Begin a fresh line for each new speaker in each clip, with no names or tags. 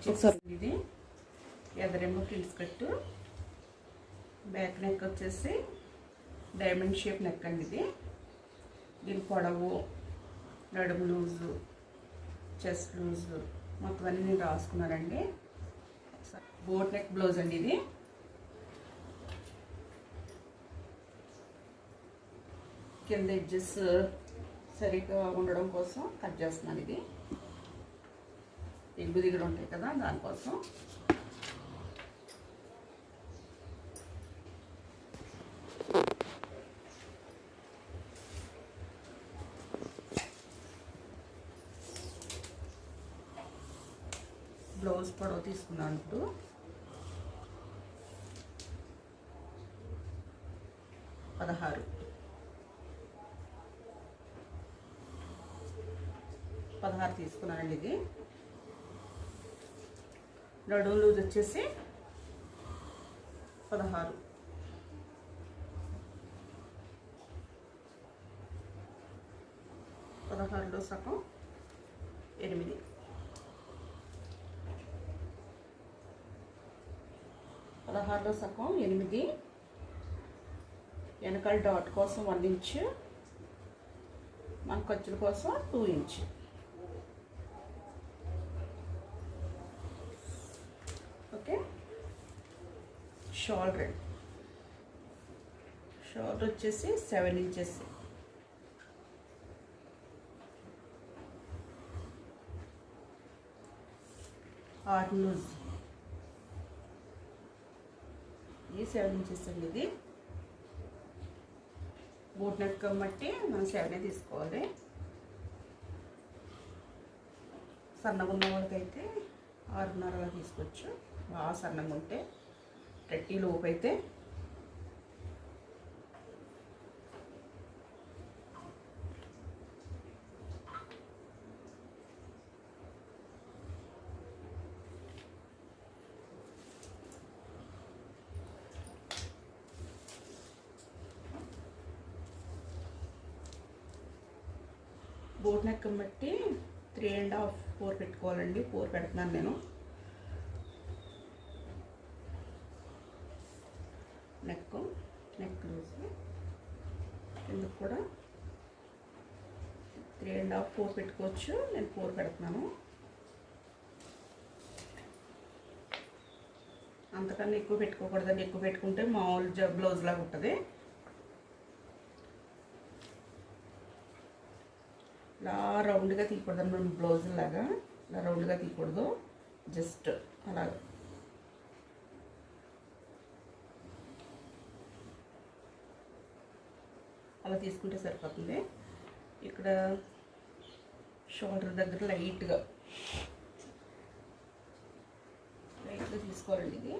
వచ్చేసి ఇది ఎదరేమో ఫ్రిల్స్ కట్టు, బ్యాక్ నెక్ వచ్చేసి డైమండ్ షేప్ నెక్ అండి. ఇది దీని పొడవు, నడుము లూజు, చెస్ట్ లూజు మొత్తం అన్నీ నేను రాసుకున్నానండి. బోట్ నెక్ బ్లౌజ్ అండి. ఇది కింద ఎడ్జెస్ సరిగ్గా ఉండడం కోసం కట్ చేస్తున్నాను. ఇది ఎగ్గు దిగుడు ఉంటాయి కదా, దానికోసం. బ్లౌజ్ పొడవు తీసుకున్నాను. ఇప్పుడు 16 తీసుకున్నానండి. ఇది నడుము లూజ్ వచ్చేసి 16, 16లో సగం 8, 16లో సగం 8. వెనకాల డాట్ కోసం 1 ఇంచ్, మన ఖర్చుల కోసం 2 ఇంచ్. ఓకే, షోల్డర్ వచ్చేసి 7 ఇంచెస్. ఆర్మ్ లూజ్ ఇది 7 ఇంచెస్ అండి. ఇది బోట్ నెక్ బట్టి మనం 7 తీసుకోవాలి. సన్నగా ఉన్న వాళ్ళకైతే 6.5 అలా తీసుకోవచ్చు. బాగా సన్నగా ఉంటే 30 లోపు అయితే బోట్ నెక్ బట్టి 3.5, 4 పెట్టుకోవాలండి. 4 పెడుతున్నాను నేను. నెక్ లూజ్ ఎందుకు కూడా 3.5, 4 పెట్టుకోవచ్చు. నేను 4 పెడుతున్నాను. అంతకన్నా ఎక్కువ పెట్టుకోకూడదండి. ఎక్కువ పెట్టుకుంటే మామూలు బ్లౌజ్ లాగా ఉంటుంది. ఇలా రౌండ్గా తీయకూడదండి. మనం బ్లౌజ్ లాగా ఇలా రౌండ్గా తీయకూడదు. జస్ట్ అలాగా అలా తీసుకుంటే సరిపోతుంది. ఇక్కడ షోల్డర్ దగ్గర లైట్గా తీసుకోవాలండి. ఇది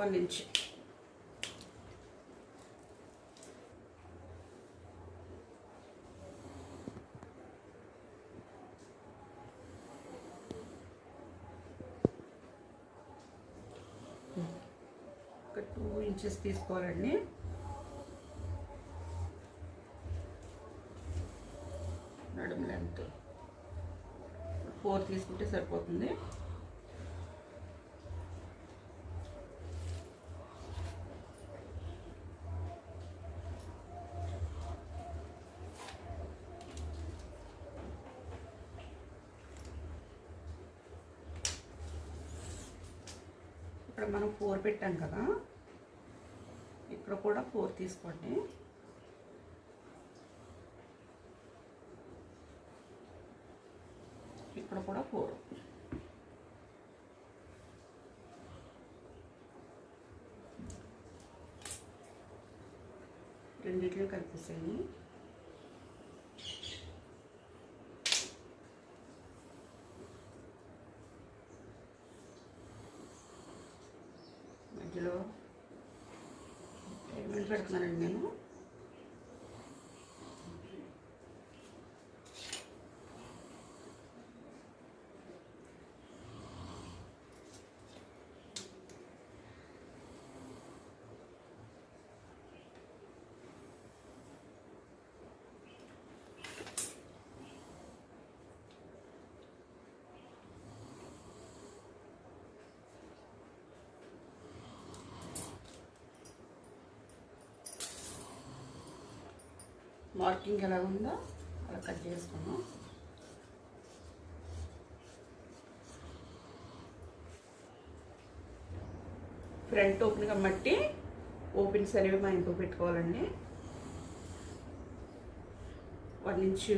1 ఇంచ్. ఒక 2 ఇంచెస్ తీసుకోవాలండి. నడుము లెంత్ 4 తీసుకుంటే సరిపోతుంది. ఇక్కడ మనం 4 పెట్టాం కదా, ఇక్కడ కూడా 4 తీసుకోండి. ఇక్కడ కూడా 4. రెండిట్లో కలిపేసాయి. మధ్యలో డైమండ్ పెడుతున్నానండి నేను. మార్కింగ్ ఎలా ఉందో అలా కట్ చేసుకున్నాం. ఫ్రంట్ ఓపెన్ కాబట్టి ఓపెన్స్ అనేవి మా ఇంట్లో పెట్టుకోవాలండి. 1 ఇంచు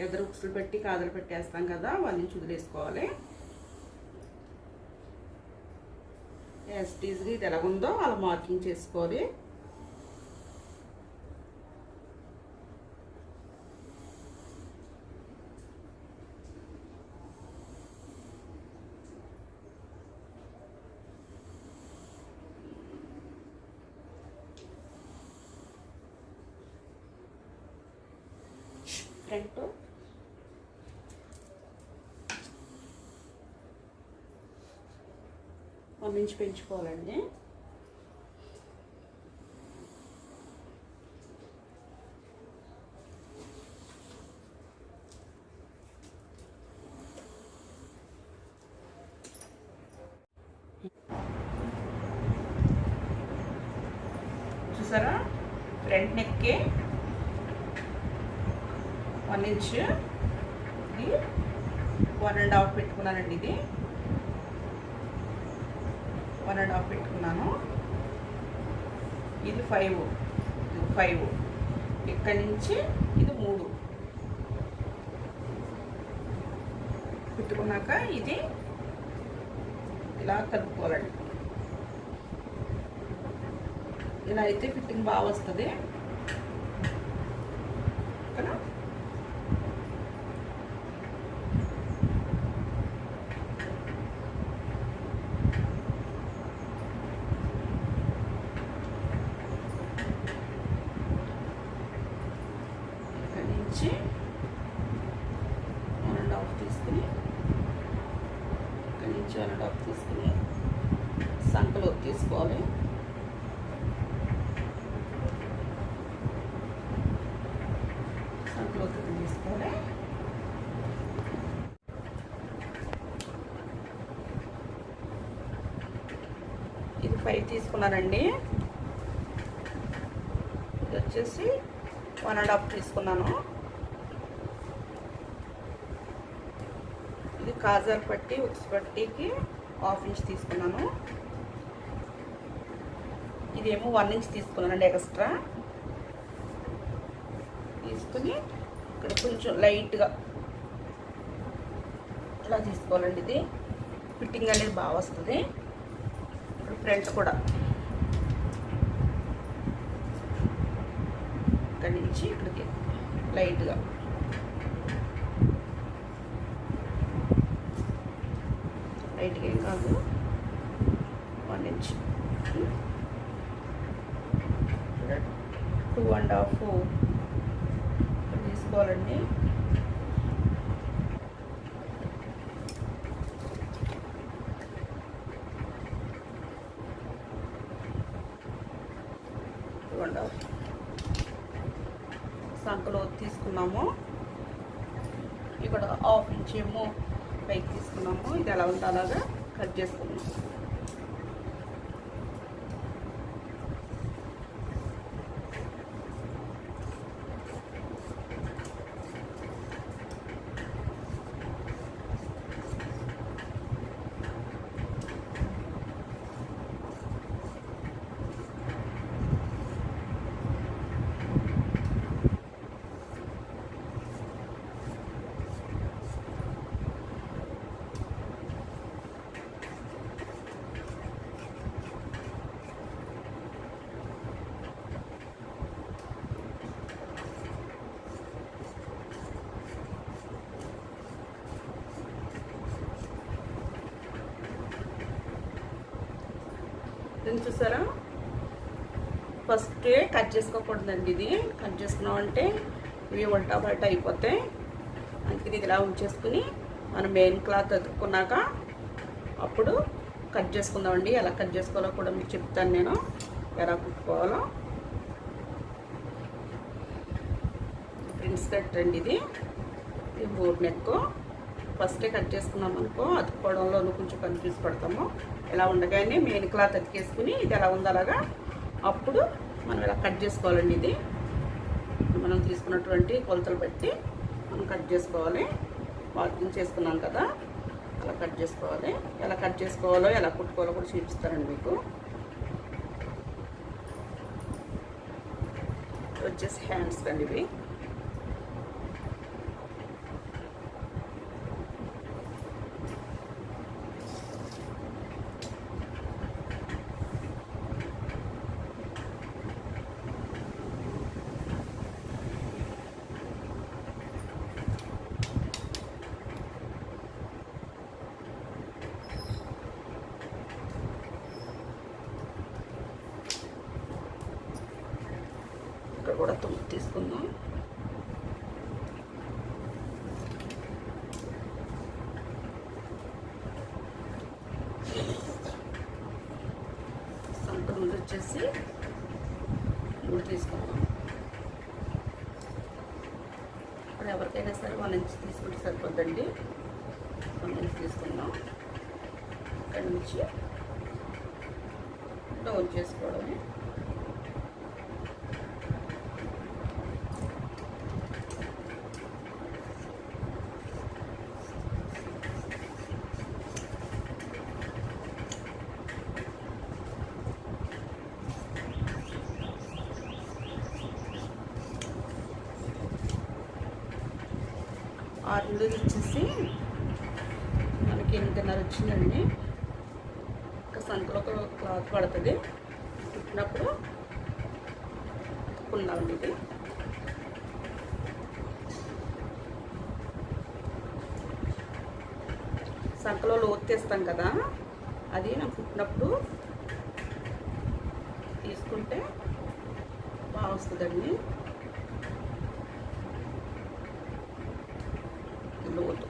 ఎదరు ఉక్సులు పెట్టి కాదలు పెట్టేస్తాం కదా, 1 ఇంచు వదిలేసుకోవాలి. యాస్టీజ్గా ఇది ఎలా ఉందో అలా మార్కింగ్ చేసుకోవాలి. ఫ్రంట్ 1 ఇంచ్ పెంచుకోవాలండి. చూసారా, ఫ్రంట్ నెక్కి 1 ఇంచ్, ఇది 1.5 పెట్టుకున్నానండి. ఇది 1.5 పెట్టుకున్నాను. ఇది 5 ఇక్కడి నుంచి ఇది 3 పెట్టుకున్నాక ఇది ఇలా కలుపుకోవాలండి. ఇలా అయితే ఫిట్టింగ్ బాగా వస్తుంది. ఓకేనా? నుంచి 1.5 తీసుకుని ఇక్కడి నుంచి 1.5 తీసుకుని సంకలో తీసుకోవాలి. సంకలో తీసుకోవాలి. ఇది 5 తీసుకున్నానండి. ఇది వచ్చేసి 1.5 తీసుకున్నాను. ఇది కాజాల పట్టి ఉక్స్ పట్టీకి 1/2 ఇంచ్ తీసుకున్నాను. ఇదేమో 1 ఇంచ్ తీసుకున్నానండి ఎక్స్ట్రా తీసుకుని ఇక్కడ కొంచెం లైట్గా ఇలా తీసుకోవాలండి. ఇది ఫిట్టింగ్ అనేది బాగా వస్తుంది. ఇప్పుడు ఫ్రంట్ కూడా ఇక్కడి నుంచి ఇక్కడికి లైట్గా ఏం కాదు 1 ఇంచ్ 2.5 తీసుకోవాలండి. సంకలో తీసుకున్నాము. ఇక్కడ 1/2 ఇంచ్ ఏమో పైకి తీసుకున్నాము. ఇది ఎలా ఉందో అలాగా కట్ చేసుకున్నాము. దీన్ని చూసారా, ఫస్ట్ కట్ చేసుకోకూడదండి. ఇది కట్ చేసుకున్నామంటే ఇవి ఉల్టా పల్టా అయిపోతాయి. అందుకని ఇది ఇలా ఉంచేసుకుని మనం మెయిన్ క్లాత్ అతుక్కున్నాక అప్పుడు కట్ చేసుకుందామండి. ఎలా కట్ చేసుకోవాలో కూడా మీకు చెప్తాను నేను, ఎలా కుట్టుకోవాలో. ప్రిన్స్ కట్ అండి ఇది బోర్డ్ నెక్. ఫస్టే కట్ చేసుకున్నాం అనుకో అతుక్కోవడంలో కొంచెం కన్ఫ్యూజ్ పడతాము. ఇలా ఉండగానే మెయిన్ క్లాత్ అతికేసుకుని ఇది ఎలా ఉందో అలాగా అప్పుడు మనం ఇలా కట్ చేసుకోవాలండి. ఇది మనం తీసుకున్నటువంటి కొలతలు బట్టి మనం కట్ చేసుకోవాలి. మార్కింగ్ చేసుకున్నాం కదా, అలా కట్ చేసుకోవాలి. ఎలా కట్ చేసుకోవాలో ఎలా కుట్టుకోవాలో కూడా చూపిస్తానండి మీకు. వచ్చేసి హ్యాండ్స్ కండి ఇవి. ఇక్కడ కూడా 9 తీసుకుందాం. సంత ముందు వచ్చేసి 3 తీసుకుందాం. ఇప్పుడు ఎవరికైనా సరే 1 ఇంచ్ తీసుకుంటే సరిపోద్దండి. 1 ఇంచ్ తీసుకుందాం. ఇక్కడి నుంచి డౌన్ చేసుకోవడమే. ఆరు వచ్చేసి మనకి 8.5 వచ్చిందండి. ఇంకా సంకలో ఒక క్లాత్ పడుతుంది, కుట్టినప్పుడు కున్నామండి. ఇది సంకలో లోతు తీస్తాం కదా, అది నాకు కుట్టినప్పుడు తీసుకుంటే బాగా వస్తుందండి లోతు.